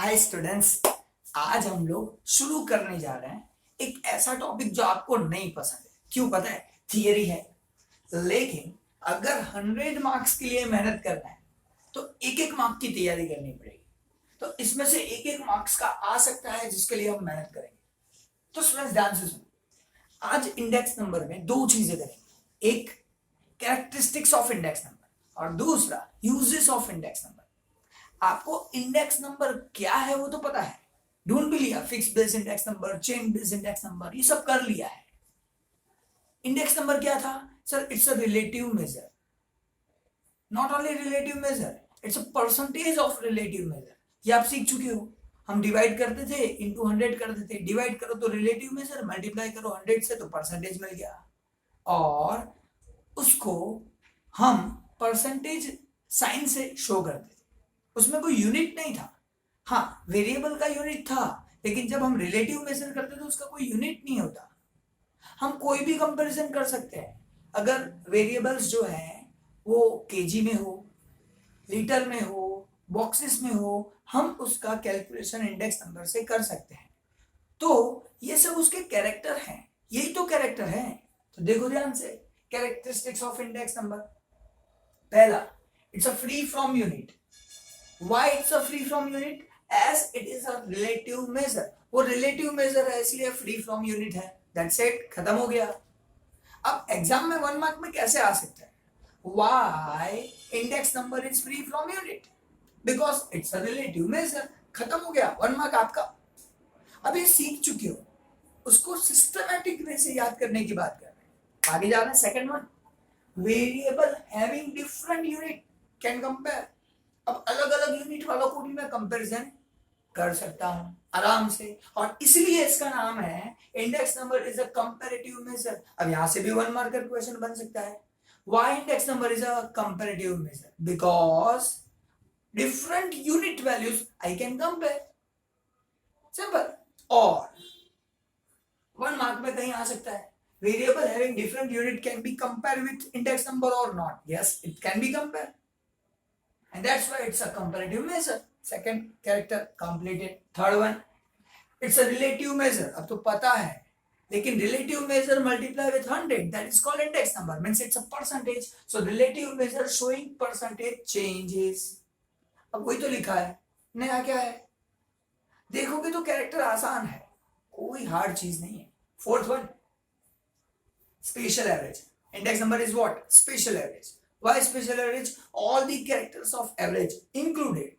Hi students, आज हम लोग शुरू करने जा रहे हैं एक ऐसा टॉपिक जो आपको नहीं पसंद है। क्यों पता है? थियरी है, लेकिन अगर 100 मार्क्स के लिए मेहनत करना है तो एक एक मार्क की तैयारी करनी पड़ेगी। तो इसमें से एक एक मार्क्स का आ सकता है जिसके लिए हम मेहनत करेंगे। तो स्टूडेंट्स ध्यान से सुनो, आज इंडेक्स नंबर में दो चीजें करेंगे। एक कैरेक्टरिस्टिक्स ऑफ इंडेक्स नंबर और दूसरा यूजेस ऑफ इंडेक्स नंबर। आपको इंडेक्स नंबर क्या है वो तो पता है, ढूंढ भी लिया, fix base index number, chain base index number, ये सब कर लिया है। इंडेक्स नंबर क्या था sir? It's a relative major, not only relative major, it's a percentage of relative major. ये आप सीख चुके हो। हम डिवाइड करते थे, इंटू 100 करते थे। डिवाइड करो तो रिलेटिव मेजर, मल्टीप्लाई करो 100 से तो परसेंटेज मिल गया। और उसको हम परसेंटेज साइन से शो करते थे। उसमें कोई यूनिट नहीं था। हाँ, वेरिएबल का यूनिट था, लेकिन जब हम रिलेटिव मेजर करते तो उसका कोई यूनिट नहीं होता। हम कोई भी कंपैरिजन कर सकते हैं। अगर वेरिएबल्स जो है वो केजी में हो, लीटर में हो, बॉक्सेस में हो, हम उसका कैलकुलेशन इंडेक्स नंबर से कर सकते हैं। तो ये सब उसके कैरेक्टर हैं, यही तो कैरेक्टर है। तो देखो ध्यान से, कैरेक्टरिस्टिक्स ऑफ इंडेक्स नंबर। पहला, it's a free from unit. Why it's a free from unit? As it is a relative measure. वो relative measure है इसलिए free from unit है। That's it, खत्म हो गया। अब एग्जाम में 1 मार्क में कैसे आ सकता है? Why index number is free from unit? Because it's a relative measure। खत्म हो गया, 1 मार्क आपका। अब ये सीख चुके हो, उसको सिस्टमैटिक वे से याद करने की बात कर रहे हैं। आगे जा रहे हैं, second one, variable having different unit can compare. अब अलग अलग यूनिट वालों को भी मैं कंपैरिजन कर सकता हूं आराम से, और इसलिए इसका नाम है index number is a comparative measure. अब यहां से भी 1 मार्कर क्वेश्चन बन सकता है। Why index number is a comparative measure? Because different unit values I can compare, simple. और 1 मार्क में कहीं आ सकता है, variable having different unit can be compare with index number और not? Yes, it can be compare, and that's why it's a comparative measure. Second character completed. Third one, it's a relative measure. अब तो पता है, लेकिन relative measure multiply with 100, that is called index number, means it's a percentage. So relative measure showing percentage changes. अब वही तो लिखा है, नया क्या है? देखोगे तो कैरेक्टर आसान है, कोई हार्ड चीज नहीं है। Fourth one, spatial average. Index number is what? Spatial average. Why spatial average? All the characters of average included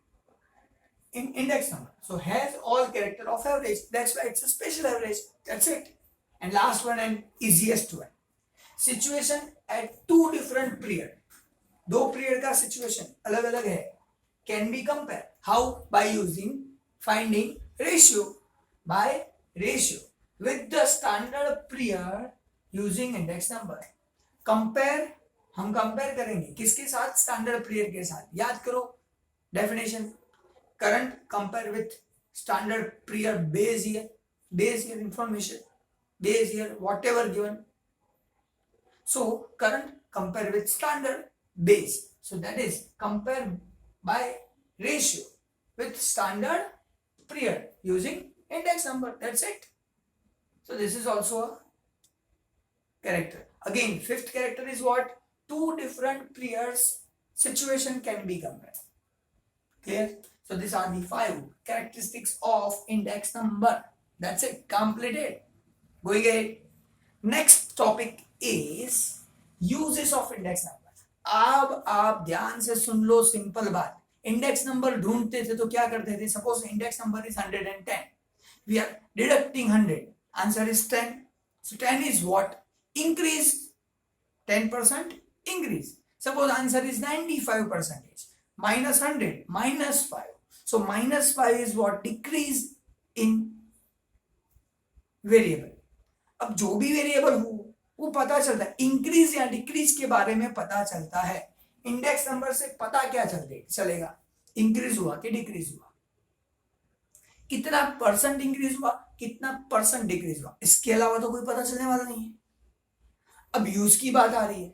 in index number. So has all character of average. That's why it's a spatial average. That's it. And last one and easiest one. Situation at two different period. दो period का situation अलग अलग है, can be compare. How? By using finding ratio, by ratio with the standard period using index number. Compare, हम compare करेंगे किसके साथ? Standard period के साथ। याद करो definition, current compare with standard period base year information, base year whatever given. So current compare with standard base, so that is compare by ratio with standard period using index number. That's it. So this is also a character. Again, fifth character is what? Two different periods situation can be compared. Clear? So these are the 5 characteristics of index number. That's it, completed. Going ahead, next topic is uses of index number. अब आप ध्यान से सुन लो, simple बात। Index number ढूंढते थे तो क्या करते थे? Suppose index number is 110, we are deducting 100, answer is 10. So 10 is what? Increase, 10% increase. Suppose answer is 95%, minus 100, minus 5. So minus 5 is what? Decrease in variable. अब जो भी वेरिएबल हो वो पता चलता है, इंक्रीज या डिक्रीज के बारे में पता चलता है। इंडेक्स नंबर से पता क्या चलेगा? इंक्रीज हुआ कि डिक्रीज हुआ, कितना परसेंट इंक्रीज हुआ, कितना परसेंट डिक्रीज हुआ, इसके अलावा तो कोई पता चलने वाला नहीं है। अब यूज की बात आ रही है,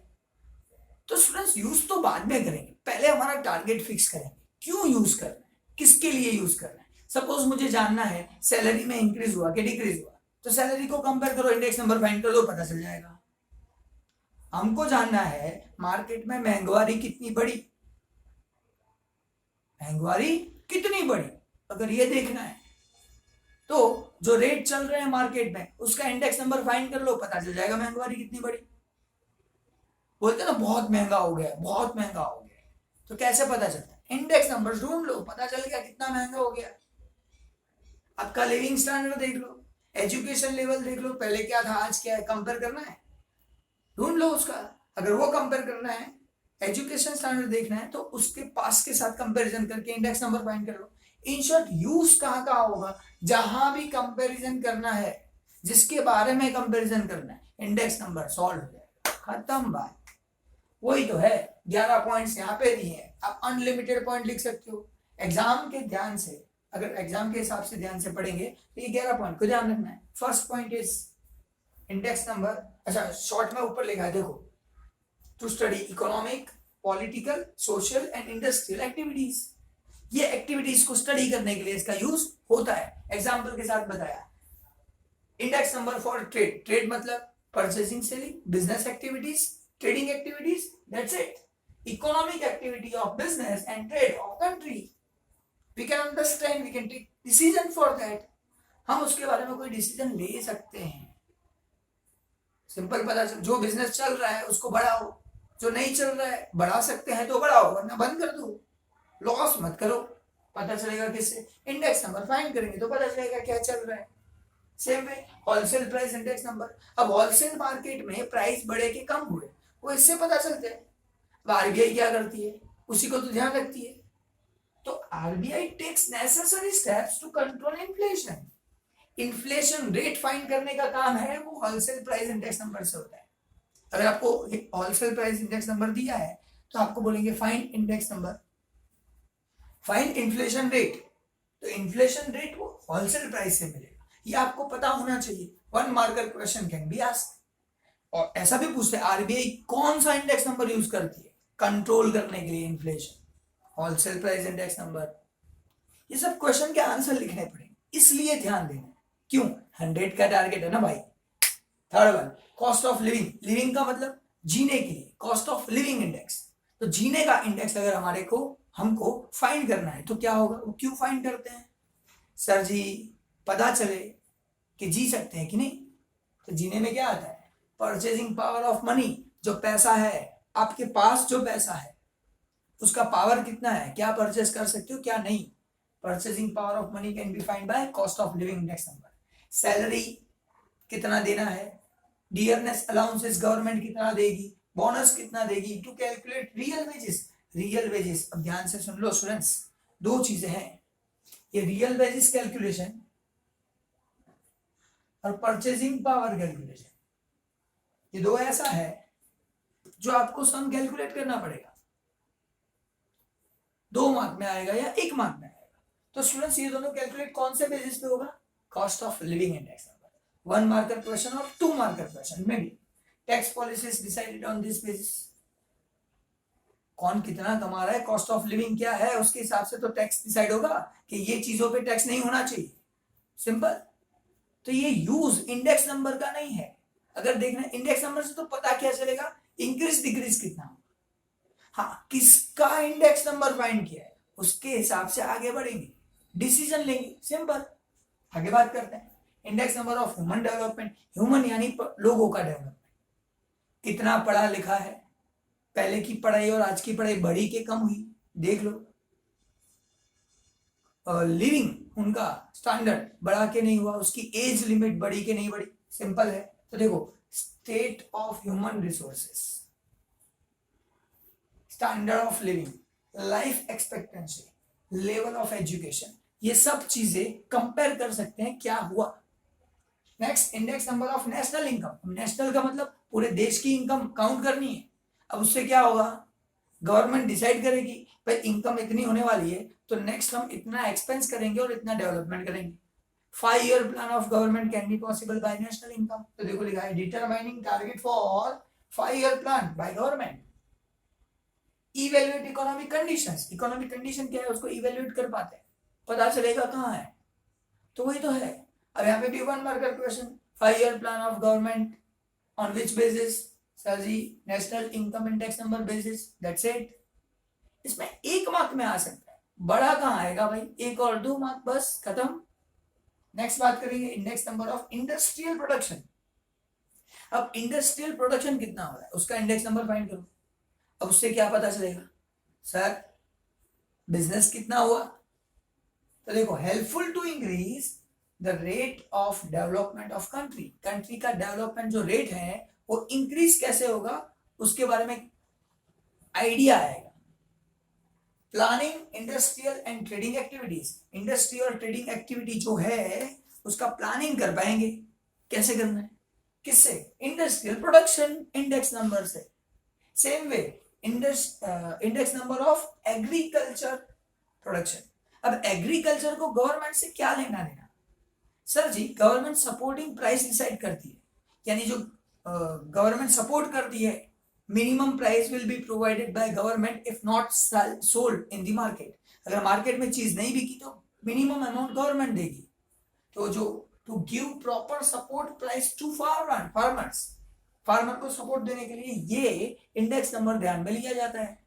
तो स्टूडेंट्स यूज तो बाद में करेंगे, पहले हमारा टारगेट फिक्स करेंगे। क्यों यूज करना है, किसके लिए यूज करना है, सपोज मुझे जानना है सैलरी में इंक्रीज हुआ कि डिक्रीज हुआ, तो सैलरी को कंपेयर करो, इंडेक्स नंबर फाइंड कर लो, पता चल जाएगा। हमको जानना है मार्केट में महंगाई कितनी बढ़ी, महंगाई कितनी बढ़ी, अगर ये देखना है तो जो रेट चल रहे हैं मार्केट में उसका इंडेक्स नंबर फाइंड कर लो, पता चल जाएगा महंगाई कितनी बढ़ी। बोलते ना बहुत महंगा हो गया, बहुत महंगा हो गया, तो कैसे पता चलता है? इंडेक्स नंबर ढूंढ लो, पता चल गया कितना महंगा हो गया। आपका लिविंग स्टैंडर्ड देख लो, एजुकेशन लेवल देख लो, पहले क्या था आज क्या है, कंपेयर करना है, ढूंढ लो उसका। अगर वो कंपेयर करना है, एजुकेशन स्टैंडर्ड देखना है, तो उसके पास के साथ कंपैरिजन करके इंडेक्स नंबर फाइंड कर लो। इन शॉर्ट यूज कहाँ होगा, जहां भी कंपैरिजन करना है, जिसके बारे में कंपैरिजन करना है, इंडेक्स नंबर सॉल्व हो जाएगा, खत्म बात। वही तो है, 11 पॉइंट्स यहाँ पे दिए हैं, आप अनलिमिटेड पॉइंट लिख सकते हो। एग्जाम के ध्यान से, अगर एग्जाम के हिसाब से ध्यान से पढ़ेंगे तो ये 11 पॉइंट को ध्यान रखना है। First point is index number, अच्छा शॉर्ट में ऊपर लिखा है देखो, to study economic, political, social and industrial activities. ये एक्टिविटीज को स्टडी करने के लिए इसका यूज होता है। एग्जाम्पल के साथ बताया, index number for trade, trade मतलब purchasing, selling, business activities, trading activities, that's it. Economic activity of business and trade of country, we can understand, we can take decision for that, हम उसके बारे में कोई decision ले सकते हैं। Simple पता चल, जो बिजनेस चल रहा है उसको बढ़ाओ, जो नहीं चल रहा है बढ़ा सकते हैं तो बढ़ाओ, वरना बंद कर दो, लॉस मत करो। पता चलेगा किससे, इंडेक्स नंबर फाइंड करेंगे तो पता चलेगा क्या चल रहा है। Same way wholesale price index number, अब होलसेल मार्केट में प्राइस बढ़े कि कम हुए वो इससे पता चलते हैं। अब आरबीआई क्या करती है, उसी को तो ध्यान रखती है, तो RBI takes necessary steps to control inflation. Inflation rate find करने का काम है वो होलसेल प्राइस इंडेक्स नंबर से होता है। अगर आपको होलसेल प्राइस इंडेक्स नंबर दिया है तो आपको बोलेंगे find index number, find inflation rate, तो इन्फ्लेशन रेट वो होलसेल प्राइस से मिलेगा, ये आपको पता होना चाहिए। 1 marker question can be asked. और ऐसा भी पूछते हैं आरबीआई कौन सा इंडेक्स नंबर यूज करती है कंट्रोल करने के लिए inflation, wholesale price index number. ये सब क्वेश्चन के आंसर लिखने पड़ेंगे, इसलिए ध्यान देना। क्यों, 100 का टारगेट है ना भाई। Third one, cost of living, living का मतलब जीने के लिए, कॉस्ट ऑफ लिविंग इंडेक्स, तो जीने का इंडेक्स अगर हमारे को हमको फाइंड करना है तो क्या होगा, वो क्यों फाइंड करते हैं सर जी, पता चले कि जी सकते हैं कि नहीं। तो जीने में क्या आता है, परचेजिंग पावर ऑफ मनी, जो पैसा है आपके पास, जो पैसा है उसका पावर कितना है, क्या परचेज कर सकते हो क्या नहीं। Purchasing power of money can be find by cost of living index number. Salary कितना देना है, डियरनेस अलाउंसेस गवर्नमेंट कितना देगी, बोनस कितना देगी, to calculate real wages. Real wages, अब ध्यान से सुन लो स्टूडेंट्स, दो चीजें हैं, ये रियल वेजेस कैलकुलेशन और परचेजिंग पावर कैलकुलेशन, ये दो ऐसा है जो आपको सम कैलकुलेट करना पड़ेगा। 2 मार्क में आएगा या 1 मार्क में आएगा। तो स्टूडेंट्स ये दोनों कैलकुलेट कौन से बेसिस पे होगा, cost of living index number. 1 marker question और 2 मार्कर क्वेश्चन में भी tax policies decided on this basis. कौन कितना कमा रहा है, कॉस्ट ऑफ लिविंग क्या है, उसके हिसाब से तो टैक्स डिसाइड होगा कि ये चीजों पे टैक्स नहीं होना चाहिए, सिंपल। तो ये यूज इंडेक्स नंबर का नहीं है। अगर देखना इंडेक्स नंबर से तो पता क्या चलेगा, इंक्रीज डिक्रीज कितना, हाँ किसका इंडेक्स नंबर फाइंड किया है उसके हिसाब से आगे बढ़ेंगे, डिसीजन लेंगे, सिंपल। आगे बात करते हैं index number of human development, human यानी लोगों का डेवलपमेंट, कितना पढ़ा लिखा है, पहले की पढ़ाई और आज की पढ़ाई बढ़ी के कम हुई, देख लो। लिविंग उनका स्टैंडर्ड बढ़ा के नहीं हुआ, उसकी एज लिमिट बढ़ी के नहीं बढ़ी, सिंपल है। तो देखो state of human resources, standard of living, life expectancy, level of education, ये सब चीजें कंपेयर कर सकते हैं क्या हुआ। Next index number of national income, national का मतलब पूरे देश की इनकम काउंट करनी है। अब उससे क्या होगा, गवर्नमेंट डिसाइड करेगी भाई इनकम इतनी होने वाली है तो नेक्स्ट हम इतना एक्सपेंस करेंगे और इतना डेवलपमेंट करेंगे। 5-year plan of government can be possible by national income. तो देखो लिखा है determining target for 5-year plan by government. Evaluate economic conditions, economic condition क्या है उसको इवेल्युएट कर पाते हैं, पता चलेगा कहाँ है? तो वही तो है। अब यहाँ पे भी 1 marker question, 5-year plan of government on which basis? Sir ji national income index number basis, that's it. इसमें 1 मार्क में आ सकता है, बड़ा कहाँ आएगा भाई? 1 और 2 मार्क, बस खत्म। नेक्स्ट बात करेंगे index number of industrial production. अब इंडस्ट्रियल प्रोडक्शन कितना हो रहा है उसका इंडेक्स नंबर फाइंड करो। अब उससे क्या पता चलेगा? सर बिजनेस कितना हुआ? तो देखो, helpful to increase the rate of development of country, country का डेवलपमेंट जो रेट है वो इंक्रीज कैसे होगा उसके बारे में आइडिया आएगा। Planning industrial and trading activities, industry और ट्रेडिंग एक्टिविटी जो है उसका प्लानिंग कर पाएंगे। कैसे करना है? किससे? इंडस्ट्रियल प्रोडक्शन इंडेक्स नंबर से। Same way index number of agriculture production. अब एग्रीकल्चर को गवर्नमेंट से क्या लेना देना? सर जी गवर्नमेंट सपोर्टिंग प्राइस डिसाइड करती है, यानी जो गवर्नमेंट सपोर्ट करती है, minimum price will be provided by government if not sold in the market. अगर मार्केट में चीज नहीं बिकी तो मिनिमम अमाउंट गवर्नमेंट देगी। तो जो to give proper support price to farmers, farmer को सपोर्ट देने के लिए ये इंडेक्स नंबर ध्यान में लिया जाता है।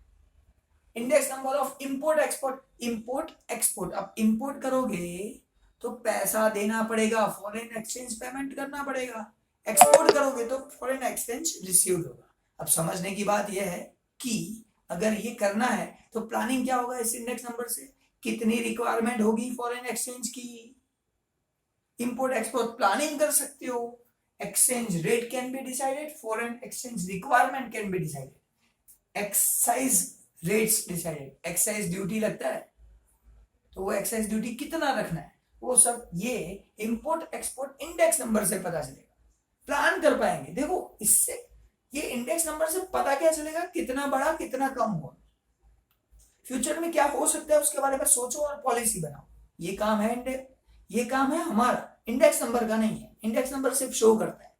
Index number of import export, import export. अब इंपोर्ट करोगे तो पैसा देना पड़ेगा, फॉरेन एक्सचेंज पेमेंट करना पड़ेगा। एक्सपोर्ट करोगे तो फॉरेन एक्सचेंज रिसीव्ड होगा। अब समझने की बात यह है कि अगर ये करना है तो प्लानिंग क्या होगा इस इंडेक्स नंबर से? कितनी रिक्वायरमेंट होगी फॉरेन एक्सचेंज की? इंपोर्ट एक्सपोर्ट प्लानिंग कर सकते हो। Exchange rate can be decided, foreign exchange requirement can be decided, excise rates decided. Excise duty लगता है तो वो एक्साइज ड्यूटी कितना रखना है वो सब ये इंपोर्ट एक्सपोर्ट इंडेक्स नंबर से पता चलेगा। प्लान कर पाएंगे। देखो इससे ये इंडेक्स नंबर से पता क्या चलेगा कितना बड़ा कितना कम हुआ, फ्यूचर में क्या हो सकता है उसके बारे में सोचो और पॉलिसी बनाओ। ये काम है ये काम है हमारा, इंडेक्स नंबर का नहीं है। इंडेक्स नंबर सिर्फ शो करता है,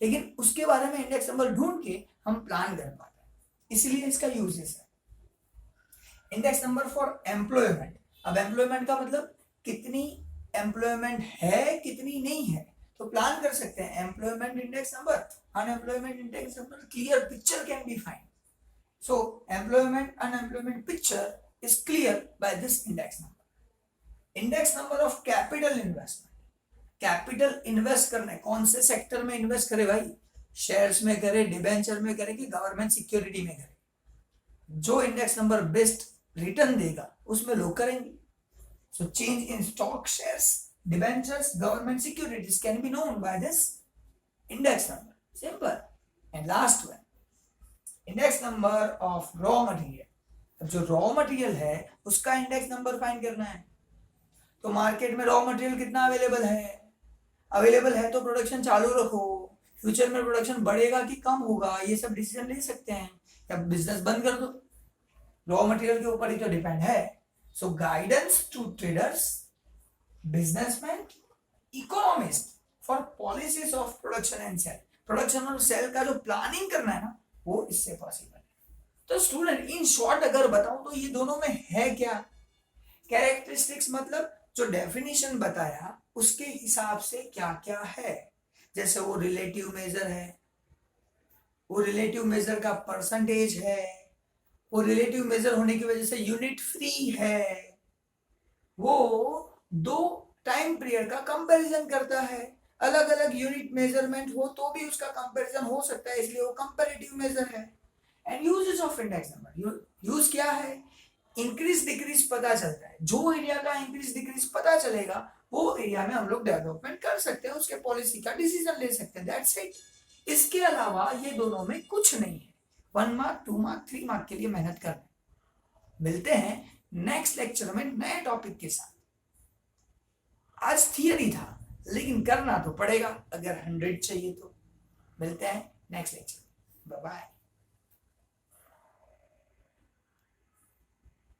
लेकिन उसके बारे में इंडेक्स नंबर ढूंढ के हम प्लान कर पाते हैं, इसलिए इसका यूजेस है। Index number for employment. अब एम्प्लॉयमेंट का मतलब कितनी एम्प्लॉयमेंट है कितनी नहीं है, तो प्लान कर सकते हैं। Employment index number, unemployment index number, clear picture can be find. So employment unemployment picture is clear by this index number. Index number of capital investment. Capital invest करना है, कौन से सेक्टर में इन्वेस्ट करे भाई? शेयर्स में करे, debenture में करे कि गवर्नमेंट सिक्योरिटी में करे? जो इंडेक्स नंबर बेस्ट रिटर्न देगा उसमें लोग करेंगे। So change in stock, shares, debentures, government securities can be known by this index number. Simple. And last one, index number of raw material. अब जो रॉ मटेरियल है उसका इंडेक्स नंबर फाइंड करना है। तो मार्केट में रॉ मटेरियल कितना available है? अवेलेबल है तो प्रोडक्शन चालू रखो। फ्यूचर में प्रोडक्शन बढ़ेगा कि कम होगा ये सब डिसीजन ले सकते हैं, या बिजनेस बंद कर दो। रॉ मटेरियल के ऊपर ही तो डिपेंड है। So guidance to traders, businessman, economist for policies of production and sale. Production और सेल का जो प्लानिंग करना है ना वो इससे पॉसिबल है। तो स्टूडेंट इन शॉर्ट अगर बताऊं तो ये दोनों में है क्या? कैरेक्टरिस्टिक्स मतलब जो डेफिनेशन बताया उसके हिसाब से क्या क्या है। जैसे वो रिलेटिव मेजर है, वो रिलेटिव मेजर का परसेंटेज है, वो रिलेटिव मेजर होने की वजह से यूनिट फ्री है, वो दो टाइम पीरियड का कंपैरिजन करता है। अलग अलग यूनिट मेजरमेंट हो तो भी उसका कंपैरिजन हो सकता है, इसलिए वो कंपैरेटिव मेजर है। And uses of index number, use क्या है? इंक्रीज डिक्रीज पता चलता है। जो एरिया का इंक्रीज डिक्रीज पता चलेगा वो एरिया में हम लोग डेवलपमेंट कर सकते हैं, उसके पॉलिसी का डिसीजन ले सकते हैं, दैट्स इट। इसके अलावा ये दोनों में कुछ नहीं है। 1 मार्क 2 मार्क 3 मार्क के लिए मेहनत करना। मिलते हैं नेक्स्ट लेक्चर में नए टॉपिक के साथ। आज थियरी था लेकिन करना तो पड़ेगा अगर 100 चाहिए तो। मिलते हैं नेक्स्ट लेक्चर, बाय बाय।